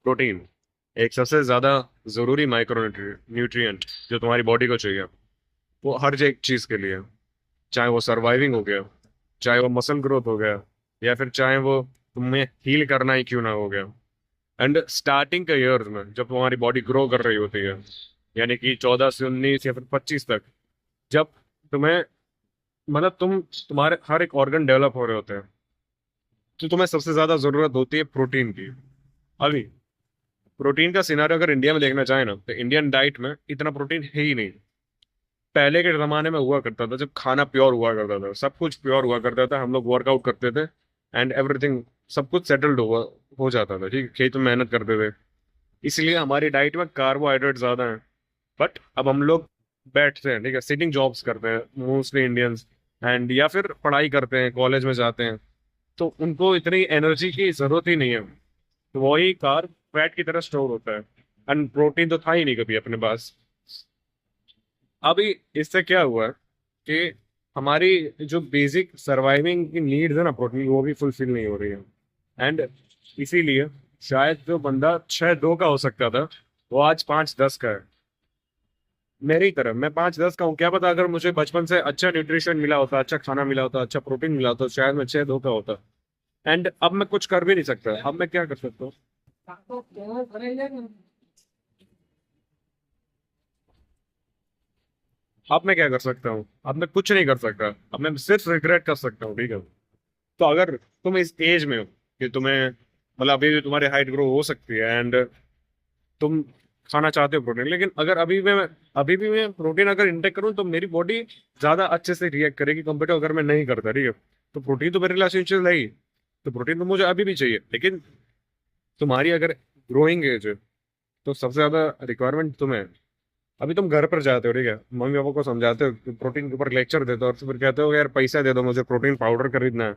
Protein एक सबसे ज्यादा जरूरी माइक्रो न्यूट्रिएंट जो तुम्हारी बॉडी को चाहिए, वो हर एक चीज के लिए, चाहे वो सर्वाइविंग हो गया, चाहे वो मसल ग्रोथ हो गया, या फिर चाहे वो तुम्हें हील करना ही क्यों ना हो गया। एंड स्टार्टिंग के ईयर्स में जब तुम्हारी बॉडी ग्रो कर रही होती है, यानी कि 14 से 19 या फिर 25 तक, जब तुम्हें मतलब तुम्हारे हर एक ऑर्गन डेवलप हो रहे होते हैं, तो तुम्हें सबसे ज्यादा जरूरत होती है प्रोटीन की। अभी प्रोटीन का सिनारियो अगर इंडिया में देखना चाहे ना, तो इंडियन डाइट में इतना प्रोटीन है ही नहीं। पहले के जमाने में हुआ करता था जब खाना प्योर हुआ करता था, सब कुछ प्योर हुआ करता था, हम लोग वर्कआउट करते थे एंड एवरीथिंग, सब कुछ सेटल्ड हुआ हो जाता था, ठीक है, खेत में मेहनत करते थे, इसलिए हमारी डाइट में कार्बोहाइड्रेट ज्यादा है। बट अब हम लोग बैठते हैं, ठीक है, सिटिंग जॉब्स करते हैं मोस्टली इंडियंस, एंड या फिर पढ़ाई करते हैं, कॉलेज में जाते हैं, तो उनको इतनी एनर्जी की जरूरत ही नहीं है, तो वही कार्ब फैट की तरह स्टोर होता है, एंड प्रोटीन तो था ही नहीं कभी अपने पास। अभी इससे क्या हुआ कि हमारी जो बेसिक सर्वाइविंग की नीड्स है ना प्रोटीन, वो भी फुलफिल नहीं हो रही है। एंड इसीलिए शायद जो बंदा 6'2" का हो सकता था, वो आज 5'10" का है। मेरी तरह मैं 5'10" का हूँ, क्या पता अगर मुझे बचपन से अच्छा न्यूट्रिशन मिला होता, अच्छा खाना मिला होता, अच्छा प्रोटीन मिला होता, तो शायद मैं 6'2" का होता। एंड अब मैं कुछ कर भी नहीं सकता, अब मैं क्या कर सकता हूँ? अब मैं क्या कर सकता हूँ? अब मैं कुछ नहीं कर सकता, अब मैं सिर्फ रिग्रेट कर सकता हूँ, ठीक है। तो अगर तुम इस एज में हो कि तुम्हें मतलब अभी भी तुम्हारी हाइट ग्रो हो सकती है, एंड तुम खाना चाहते हो प्रोटीन, लेकिन अगर अभी भी मैं प्रोटीन अगर इंटेक करूँ तो मेरी बॉडी ज्यादा अच्छे से रिएक्ट करेगी कंपेयर टू अगर मैं नहीं करता, ठीक है। तो प्रोटीन तो मेरे लिए एसेंशियल है ही, तो प्रोटीन तो मुझे अभी भी चाहिए, लेकिन तुम्हारी अगर ग्रोइंग एज है, तो सबसे ज्यादा रिक्वायरमेंट तुम्हें। अभी तुम घर पर जाते हो, ठीक है, मम्मी पापा को समझाते हो, प्रोटीन के ऊपर लेक्चर देते हो, और फिर कहते हो यार पैसा दे दो मुझे प्रोटीन पाउडर खरीदना है।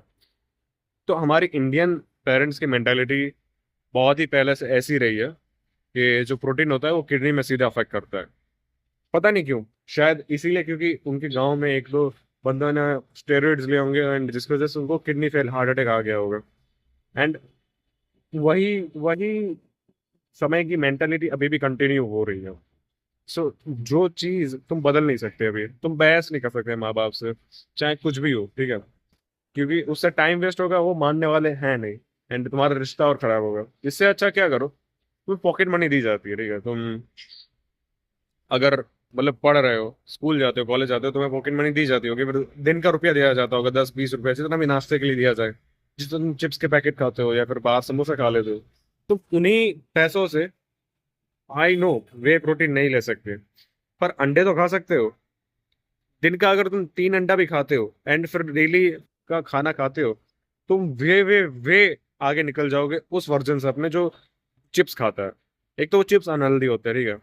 तो हमारी इंडियन पेरेंट्स की मेंटालिटी बहुत ही पहले से ऐसी रही है कि जो प्रोटीन होता है वो किडनी में सीधा अफेक्ट करता है। पता नहीं क्यों, शायद इसीलिए क्योंकि उनके गांव में एक दो बंदों ने स्टेरॉइड्स लिए होंगे, एंड जिसकी वजह से उनको किडनी फेल, हार्ट अटैक आ गया होगा। एंड वही वही समय की मेंटालिटी अभी भी कंटिन्यू हो रही है। सो जो चीज तुम बदल नहीं सकते, अभी तुम बहस नहीं कर सकते माँ बाप से, चाहे कुछ भी हो, ठीक है, क्योंकि उससे टाइम वेस्ट होगा, वो मानने वाले हैं नहीं, एंड तुम्हारा रिश्ता और खराब होगा। इससे अच्छा क्या करो, तुम्हें पॉकेट मनी दी जाती है, ठीक है, तुम अगर मतलब पढ़ रहे हो, स्कूल जाते हो, कॉलेज जाते हो, तुम्हें पॉकेट मनी दी जाती होगी, फिर दिन का रुपया दिया जाता होगा, 10-20 रुपया, जितना भी नाश्ते के लिए दिया जाए, जिस तुम चिप्स के पैकेट खाते हो या फिर बाहर समोसा खा लेते हो, तुम उन्हीं पैसों से, आई नो, वे प्रोटीन नहीं ले सकते, पर अंडे तो खा सकते हो। दिन का अगर तुम 3 अंडा भी खाते हो एंड फिर डेली का खाना खाते हो, तुम वे आगे निकल जाओगे उस वर्जन से अपने जो चिप्स खाता है। एक तो वो चिप्स अनहेल्दी होते हैं, ठीक है,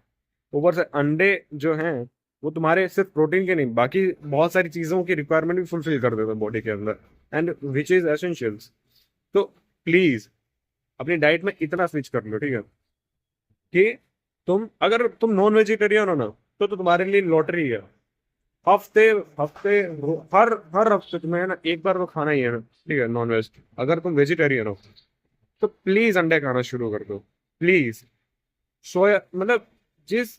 ऊपर से अंडे जो हैं, वो तुम्हारे सिर्फ प्रोटीन के नहीं, बाकी बहुत सारी चीजों की रिक्वायरमेंट भी फुलफिल कर देते हैं बॉडी के अंदर, एंड विच इज एसेंशियल्स। तो प्लीज अपनी डाइट में इतना स्विच कर लो, ठीक है, कि अगर तुम नॉन वेजिटेरियन हो ना, तो तुम्हारे लिए लॉटरी है। हफ्ते हफ्ते हर हर हफ्ते तुम्हें है ना एक बार तो खाना ही है ना, ठीक है, नॉन वेज। अगर तुम वेजिटेरियन हो, तो प्लीज अंडे खाना शुरू कर दो, प्लीज। सोया मतलब जिस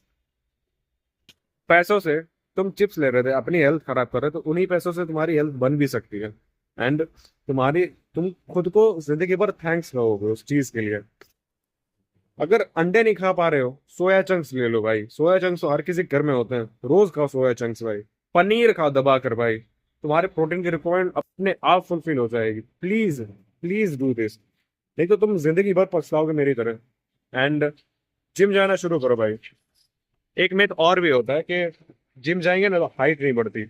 पैसों से तुम चिप्स ले रहे थे अपनी हेल्थ खराब कर रहे हो, तो उन्हीं पैसों से तुम्हारी हेल्थ बन भी सकती है, एंड तुम खुद को जिंदगी भर थैंक्स कहोगे उस चीज के लिए। अगर अंडे नहीं खा पा रहे हो, सोया चंक्स ले लो भाई, सोया चंक्स तो हर किसी के घर में होते हैं, रोज खाओ सोया चंक्स भाई। पनीर खाओ दबा कर भाई, तुम्हारे प्रोटीन की रिक्वायरमेंट अपने आप फुलफिल हो जाएगी। प्लीज प्लीज डू दिस, नहीं तो तुम जिंदगी भर पछताओगे मेरी तरह। एंड जिम जाना शुरू करो भाई। एक मिथ और भी होता है कि जिम जाएंगे ना तो हाइट नहीं बढ़ती।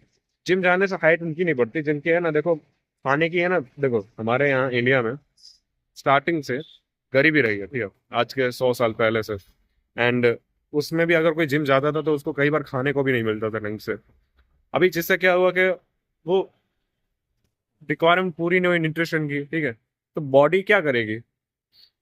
जिम जाने से हाइट उनकी नहीं बढ़ती जिनकी है ना, देखो, खाने की है ना, देखो हमारे यहाँ इंडिया में स्टार्टिंग से गरीबी रही है, ठीक है, आज के 100 साल पहले से। एंड उसमें भी अगर कोई जिम जाता था तो उसको कई बार खाने को भी नहीं मिलता था ढंग से। अभी जिससे क्या हुआ कि वो रिक्वायरमेंट पूरी नहीं हुई न्यूट्रिशन की, ठीक है, तो बॉडी क्या करेगी?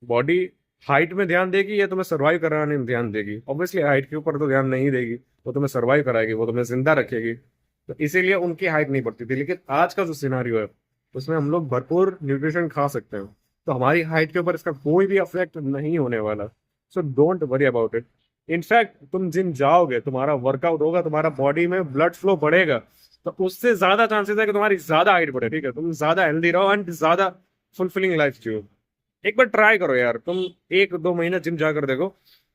बॉडी हाइट में ध्यान देगी या तुम्हें सर्वाइव कराने में ध्यान देगी? ऑब्वियसली हाइट के ऊपर तो ध्यान नहीं देगी, वो तुम्हें सर्वाइव कराएगी, वो तुम्हें जिंदा रखेगी। तो इसीलिए उनकी हाइट नहीं बढ़ती थी, लेकिन आज का जो सिनारियो है उसमें हम लोग भरपूर न्यूट्रिशन खा सकते हैं, तो हमारी हाइट के ऊपर इसका कोई भी अफेक्ट नहीं होने वाला। So don't worry about it. In fact तुम जिम जाओगे, तुम्हारा वर्कआउट होगा, तुम्हारा बॉडी में ब्लड फ्लो बढ़ेगा, तो उससे ज्यादा चांसेस है कि तुम्हारी ज्यादा हाइट बढ़े, ठीक है, तुम ज्यादा हेल्दी रहो एंड ज्यादा फुलफिलिंग लाइफ जियो। एक बार ट्राई करो यार, तुम 1-2 महीना जिम जाकर देखो,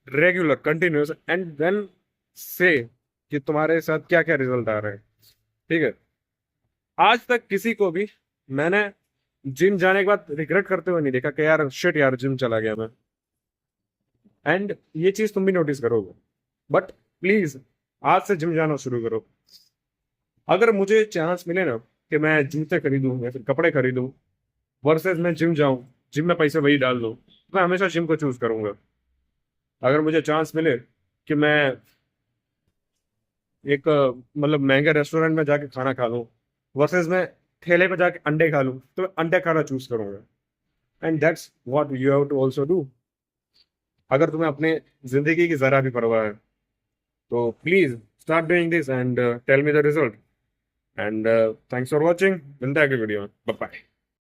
रेगुलर कंटिन्यूस, एंड देन से कि तुम्हारे साथ क्या क्या रिजल्ट आ रहे हैं, ठीक है। आज तक किसी को भी मैंने जिम जाने के बाद रिग्रेट करते हुए नहीं देखा कि यार शिट यार जिम चला गया मैं। एंड ये चीज तुम भी नोटिस करोगे। बट प्लीज आज से जिम जाना शुरू करो। अगर मुझे चांस मिले ना कि मैं जूते खरीदूं या फिर कपड़े खरीदूं वर्सेस मैं जिम जाऊं, जिम में पैसे वही डाल दूं, तो मैं हमेशा जिम को चूज करूंगा। अगर मुझे चांस मिले कि मैं एक मतलब महंगे रेस्टोरेंट में जाके खाना खा लूं वर्सेस मैं ठेले पे जाके अंडे खा लूं, तो मैं अंडे खाना चूज करूंगा। And that's what you have to also do. अगर तुम्हें अपने जिंदगी की जरा भी परवाह है तो please start doing this and tell me the result. And thanks for watching, मिलता है अगली वीडियो में, बाय बाय।